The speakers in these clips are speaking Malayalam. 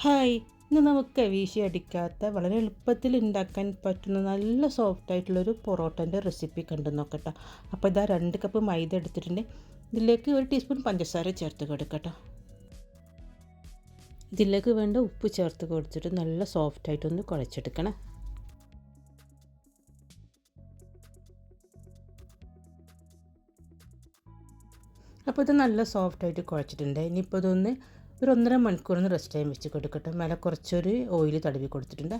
ഹായ്, ഇന്ന് നമുക്ക് വീശി അടിക്കാത്ത വളരെ എളുപ്പത്തിൽ ഉണ്ടാക്കാൻ പറ്റുന്ന നല്ല സോഫ്റ്റ് ആയിട്ടുള്ളൊരു പൊറോട്ടൻ്റെ റെസിപ്പി കണ്ടു നോക്കട്ടോ. അപ്പോൾ ഇതാ 2 കപ്പ് മൈദ എടുത്തിട്ടുണ്ട്. ഇതിലേക്ക് 1 ടീസ്പൂൺ പഞ്ചസാര ചേർത്ത് കൊടുക്കട്ടോ. ഇതിലേക്ക് വേണ്ട ഉപ്പ് ചേർത്ത് കൊടുത്തിട്ട് നല്ല സോഫ്റ്റായിട്ടൊന്ന് കുഴച്ചെടുക്കണം. അപ്പോൾ ഇത് നല്ല സോഫ്റ്റായിട്ട് കുഴച്ചിട്ടുണ്ട്. ഇനിയിപ്പോൾ ഇതൊന്ന് ഒരു 1.5 മണിക്കൂറിന് റെസ്റ്റ് ടൈം വെച്ച് കൊടുക്കട്ടെ. മേലെ കുറച്ചൊരു ഓയിൽ തടവി കൊടുത്തിട്ടുണ്ട്.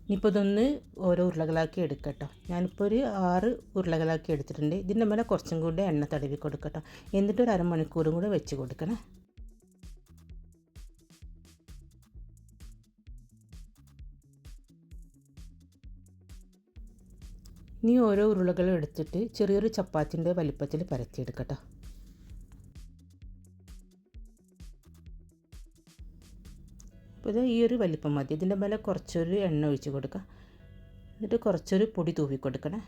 ഇനിയിപ്പോൾ ഇതൊന്ന് ഓരോ ഉരുളകളാക്കി എടുക്കട്ടോ. ഞാനിപ്പോൾ ഒരു 6 ഉരുളകളാക്കി എടുത്തിട്ടുണ്ട്. ഇതിൻ്റെ മേലെ കുറച്ചും കൂടി എണ്ണ തടവി കൊടുക്കട്ടോ. എന്നിട്ട് ഒരു അരമണിക്കൂറും കൂടെ വെച്ച് കൊടുക്കണം. ഇനി ഓരോ ഉരുളകളും എടുത്തിട്ട് ചെറിയൊരു ചപ്പാത്തിൻ്റെ വലിപ്പത്തിൽ പരത്തിയെടുക്കട്ടോ. അപ്പോൾ ഇത് ഈ ഒരു വലിപ്പം മതി. ഇതിൻ്റെ മേലെ കുറച്ചൊരു എണ്ണ ഒഴിച്ച് കൊടുക്കുക. എന്നിട്ട് കുറച്ചൊരു പൊടി തൂവി കൊടുക്കണേ.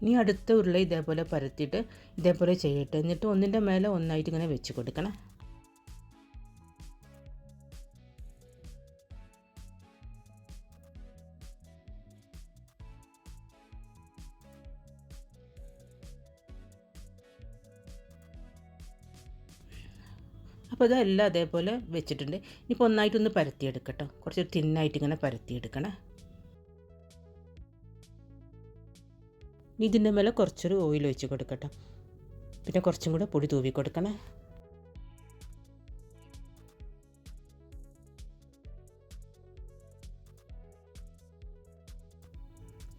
ഇനി അടുത്ത ഉരുള ഇതേപോലെ പരത്തിയിട്ട് ഇതേപോലെ ചെയ്യട്ടെ. എന്നിട്ട് ഒന്നിൻ്റെ മേലെ ഒന്നായിട്ട് ഇങ്ങനെ വെച്ച് കൊടുക്കണം. അപ്പോൾ ഇതെല്ലാം അതേപോലെ വെച്ചിട്ടുണ്ട്. ഇനിയിപ്പോൾ ഒന്നായിട്ടൊന്ന് പരത്തിയെടുക്കട്ടോ. കുറച്ച് തിന്നായിട്ട് ഇങ്ങനെ പരത്തിയെടുക്കണം. ഇതിൻ്റെ മേലെ കുറച്ചൊരു ഓയിൽ ഒഴിച്ച് കൊടുക്കട്ടോ. പിന്നെ കുറച്ചും കൂടെ പൊടി തൂവി കൊടുക്കണേ.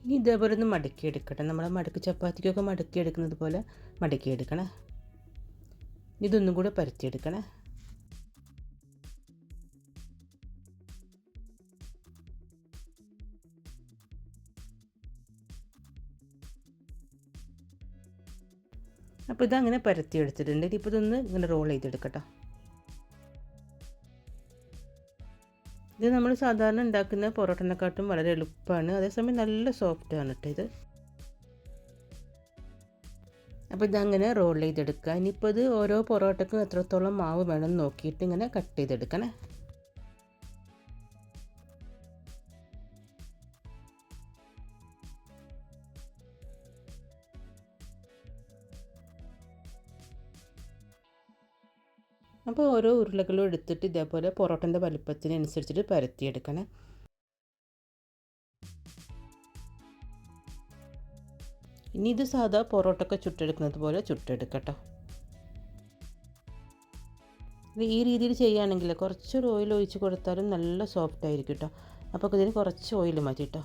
ഇനി ഇതേപോലെ ഒന്ന് മടക്കിയെടുക്കട്ടെ. നമ്മളെ മടക്ക് ചപ്പാത്തിക്കൊക്കെ മടക്കിയെടുക്കുന്നത് പോലെ മടക്കിയെടുക്കണേ. ഇതൊന്നും കൂടെ പരത്തിയെടുക്കണേ. അപ്പോൾ ഇതങ്ങനെ പരത്തിയെടുത്തിട്ടുണ്ട്. ഇപ്പോൾ ഇതൊന്ന് ഇങ്ങനെ റോൾ ചെയ്തെടുക്കട്ടോ. ഇത് നമ്മൾ സാധാരണ ഉണ്ടാക്കുന്ന പൊറോട്ടനെക്കാട്ടും വളരെ എളുപ്പമാണ്. അതേസമയം നല്ല സോഫ്റ്റാണ് കേട്ടോ ഇത്. അപ്പോൾ ഇതങ്ങനെ റോൾ ചെയ്തെടുക്കുക. ഇനിയിപ്പോൾ ഇത് ഓരോ പൊറോട്ടയ്ക്കും എത്രത്തോളം മാവ് വേണം നോക്കിയിട്ട് ഇങ്ങനെ കട്ട് ചെയ്തെടുക്കണേ. അപ്പോൾ ഓരോ ഉരുളകളും എടുത്തിട്ട് ഇതേപോലെ പൊറോട്ടൻ്റെ വലിപ്പത്തിനനുസരിച്ചിട്ട് പരത്തിയെടുക്കണം. ഇനി ഇത് സാധാ പൊറോട്ടയൊക്കെ ചുട്ടെടുക്കുന്നത് പോലെ ചുട്ടെടുക്കട്ടോ. ഈ രീതിയിൽ ചെയ്യുകയാണെങ്കിൽ കുറച്ചൊരു ഓയിൽ ഒഴിച്ച് കൊടുത്താലും നല്ല സോഫ്റ്റ് ആയിരിക്കും കേട്ടോ. അപ്പോൾ ഇതിന് കുറച്ച് ഓയിൽ മതി കേട്ടോ.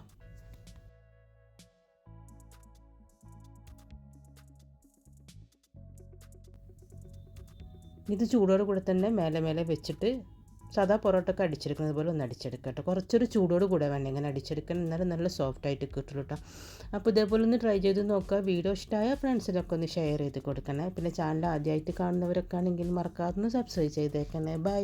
ഇത് ചൂടോട് കൂടെ തന്നെ മേലെ വെച്ചിട്ട് സാധാ പൊറോട്ടയൊക്കെ അടിച്ചെടുക്കുന്നത് പോലെ ഒന്ന് അടിച്ചെടുക്കുക കേട്ടോ. കുറച്ചൊരു ചൂടോട് കൂടെ വേണം ഇങ്ങനെ അടിച്ചെടുക്കാൻ, എന്നാലും നല്ല സോഫ്റ്റ് ആയിട്ട് കിട്ടുള്ളൂ കേട്ടോ. അപ്പോൾ ഇതേപോലെ ഒന്ന് ട്രൈ ചെയ്ത് നോക്കുക. വീഡിയോ ഇഷ്ടമായ ഫ്രണ്ട്സിനൊക്കെ ഒന്ന് ഷെയർ ചെയ്ത് കൊടുക്കണേ. പിന്നെ ചാനൽ ആദ്യമായിട്ട് കാണുന്നവരൊക്കെ ആണെങ്കിൽ മറക്കാതെ ഒന്ന് സബ്സ്ക്രൈബ് ചെയ്തേക്കണേ. ബൈ.